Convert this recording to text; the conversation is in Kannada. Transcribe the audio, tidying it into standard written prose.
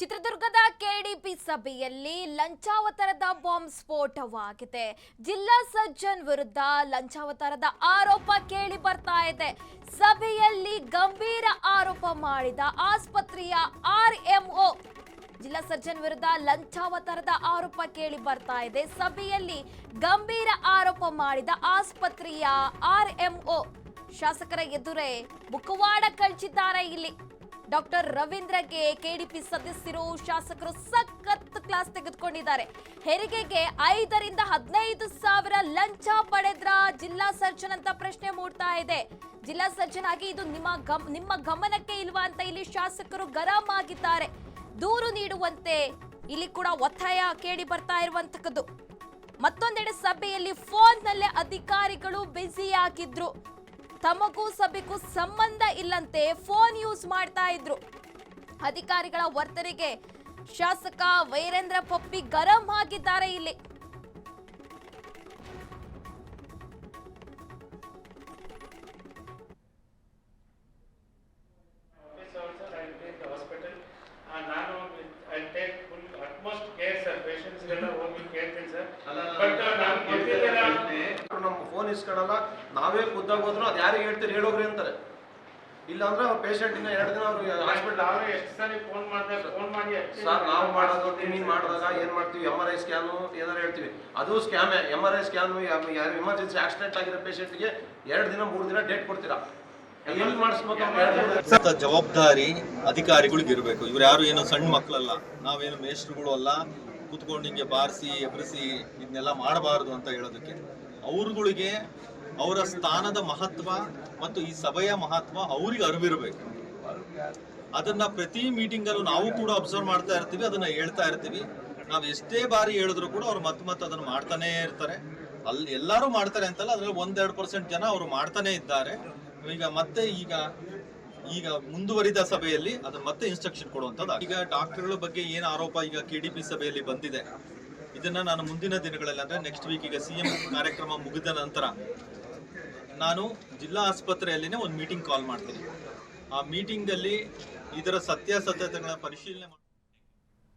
ಚಿತ್ರದುರ್ಗದ ಕೆಡಿಪಿ ಸಭೆಯಲ್ಲಿ ಲಂಚಾವತಾರದ ಬಾಂಬ್ ಸ್ಫೋಟವಾಗಿದೆ. ಜಿಲ್ಲಾ ಸರ್ಜನ್ ವಿರುದ್ಧ ಲಂಚಾವತಾರದ ಆರೋಪ ಕೇಳಿ ಬರ್ತಾ ಇದೆ. ಸಭೆಯಲ್ಲಿ ಗಂಭೀರ ಆರೋಪ ಮಾಡಿದ ಆಸ್ಪತ್ರೆಯ ಆರ್ಎಂಒ ಜಿಲ್ಲಾ ಸರ್ಜನ್ ವಿರುದ್ಧ ಲಂಚಾವತಾರದ ಆರೋಪ ಕೇಳಿ ಬರ್ತಾ ಇದೆ. ಸಭೆಯಲ್ಲಿ ಗಂಭೀರ ಆರೋಪ ಮಾಡಿದ ಆಸ್ಪತ್ರೆಯ ಆರ್ಎಂಒ ಶಾಸಕರ ಎದುರೇ ಮುಖವಾಡ ಕಳಚಿದ್ದಾರೆ. ಇಲ್ಲಿ ಡಾಕ್ಟರ್ ರವೀಂದ್ರಗೆ ಕೆಡಿಪಿ ಸದಸ್ಯರು ಶಾಸಕರು ಸಖತ್ ಕ್ಲಾಸ್ ತೆಗೆದುಕೊಂಡಿದ್ದಾರೆ. ಹೆರಿಗೆಗೆ 5 ರಿಂದ 15 ಸಾವಿರ ಲಂಚ ಪಡೆದ್ರ ಜಿಲ್ಲಾ ಸರ್ಜನ್ ಅಂತ ಪ್ರಶ್ನೆ ಮೂಡ್ತಾ ಇದೆ. ಜಿಲ್ಲಾ ಸರ್ಜನ್ ಆಗಿ ಇದು ನಿಮ್ಮ ಗಮನಕ್ಕೆ ಇಲ್ವಾ ಅಂತ ಇಲ್ಲಿ ಶಾಸಕರು ಗರಂ ಆಗಿದ್ದಾರೆ. ದೂರು ನೀಡುವಂತೆ ಇಲ್ಲಿ ಕೂಡ ಒತ್ತಾಯ ಕೇಳಿ ಬರ್ತಾ ಇರುವಂತದ್ದು. ಮತ್ತೊಂದೆಡೆ ಸಭೆಯಲ್ಲಿ ಫೋನ್ ನಲ್ಲೇ ಅಧಿಕಾರಿಗಳು ಬ್ಯುಸಿ ಆಗಿದ್ರು. ತಮಗೂ ಸಭೆಗೂ ಸಂಬಂಧ ಇಲ್ಲಂತೆ ಫೋನ್ ಯೂಸ್ ಮಾಡ್ತಾ ಇದ್ರು. ಅಧಿಕಾರಿಗಳ ವರ್ತನೆಗೆ ಶಾಸಕ ವೀರೇಂದ್ರ ಪಪ್ಪಿ ಗರಂ ಆಗಿದ್ದಾರೆ. ಇಲ್ಲಿ ನಮ್ಮ ಫೋನ್ ಇಸ್ಕೊಳಲ್ಲ, ನಾವೇ ಖುದ್ದಾಗಿ ಹೋದ್ರು ಅದು ಯಾರಿಗೆ ಹೇಳ್ತೀರಿ ಹೇಳೋಗ್ರಿ ಅಂತಾರೆ. ಇಲ್ಲ ಅಂದ್ರೆ ಅವ್ರ ಪೇಷಂಟ್ ಇನ್ನ 2 ದಿನ ಅವ್ರಿಗೆ ಹಾಸ್ಪಿಟಲ್ ಎಷ್ಟು ಸಾರಿ ಫೋನ್ ಮಾಡಿ ಸರ್ ನಾವು ಮಾಡೋದು ಟ್ರೈನಿಂಗ್ ಮಾಡಿದಾಗ ಏನ್ ಮಾಡ್ತೀವಿ, MRI ಸ್ಕ್ಯಾನು ಏನಾರು ಹೇಳ್ತೀವಿ, ಅದು ಸ್ಕ್ಯಾಮೇ. MRI ಸ್ಕ್ಯಾನು ಎಮರ್ಜೆನ್ಸಿ ಆಕ್ಸಿಡೆಂಟ್ ಆಗಿರೋ ಪೇಷಂಟ್ಗೆ 2 ದಿನ 3 ದಿನ ಡೇಟ್ ಕೊಡ್ತೀರಾ. ಎಲ್ಲಿ ಮಾಡಿಸ್ಬೇಕು? ಜವಾಬ್ದಾರಿ ಅಧಿಕಾರಿಗಳಿಗೆ ಇರಬೇಕು. ಇವ್ರು ಯಾರು ಏನೋ ಸಣ್ಣ ಮಕ್ಕಳಲ್ಲ, ನಾವೇನು ಮೇಸ್ಟ್ರುಗಳು ಅಲ್ಲ ಕೂತ್ಕೊಂಡು ಹಿಂಗೆ ಬಾರಿಸಿ ಎಬ್ರಿಸಿ ಇದನ್ನೆಲ್ಲ ಮಾಡಬಾರದು ಅಂತ ಹೇಳೋದಕ್ಕೆ. ಅವ್ರುಗಳಿಗೆ ಅವರ ಸ್ಥಾನದ ಮಹತ್ವ ಮತ್ತು ಈ ಸಭೆಯ ಮಹತ್ವ ಅವ್ರಿಗೆ ಅರಿವಿರಬೇಕು. ಅದನ್ನ ಪ್ರತಿ ಮೀಟಿಂಗಲ್ಲೂ ನಾವು ಕೂಡ ಅಬ್ಸರ್ವ್ ಮಾಡ್ತಾ ಇರ್ತೀವಿ, ಅದನ್ನ ಹೇಳ್ತಾ ಇರ್ತೀವಿ. ನಾವು ಎಷ್ಟೇ ಬಾರಿ ಹೇಳಿದ್ರು ಕೂಡ ಅವ್ರು ಮತ್ತೆ ಅದನ್ನ ಮಾಡ್ತಾನೆ ಇರ್ತಾರೆ. ಅಲ್ಲಿ ಎಲ್ಲರೂ ಮಾಡ್ತಾರೆ ಅಂತಲ್ಲ, ಅದ್ರಲ್ಲಿ 1-2% ಜನ ಅವರು ಮಾಡ್ತಾನೆ ಇದ್ದಾರೆ. ಈಗ ಮುಂದುವರಿದ ಸಭೆಯಲ್ಲಿ ಅದನ್ನ ಮತ್ತೆ ಇನ್ಸ್ಟ್ರಕ್ಷನ್ ಕೊಡುವಂಥದ್ದು. ಈಗ ಡಾಕ್ಟರ್ಗಳ ಬಗ್ಗೆ ಏನು ಆರೋಪ ಈಗ ಕೆಡಿಪಿ ಸಭೆಯಲ್ಲಿ ಬಂದಿದೆ, ಇದನ್ನ ನಾನು ಮುಂದಿನ ದಿನಗಳಲ್ಲಿ ಅಂದ್ರೆ ನೆಕ್ಸ್ಟ್ ವೀಕ್ ಈಗ CM ಕಾರ್ಯಕ್ರಮ ಮುಗಿದ ನಂತರ ನಾನು ಜಿಲ್ಲಾ ಆಸ್ಪತ್ರೆಯಲ್ಲಿನೇ ಒಂದು ಮೀಟಿಂಗ್ ಕಾಲ್ ಮಾಡ್ತೀನಿ. ಆ ಮೀಟಿಂಗ್ ಅಲ್ಲಿ ಇದರ ಸತ್ಯಾಸತ್ಯತೆಗಳ ಪರಿಶೀಲನೆ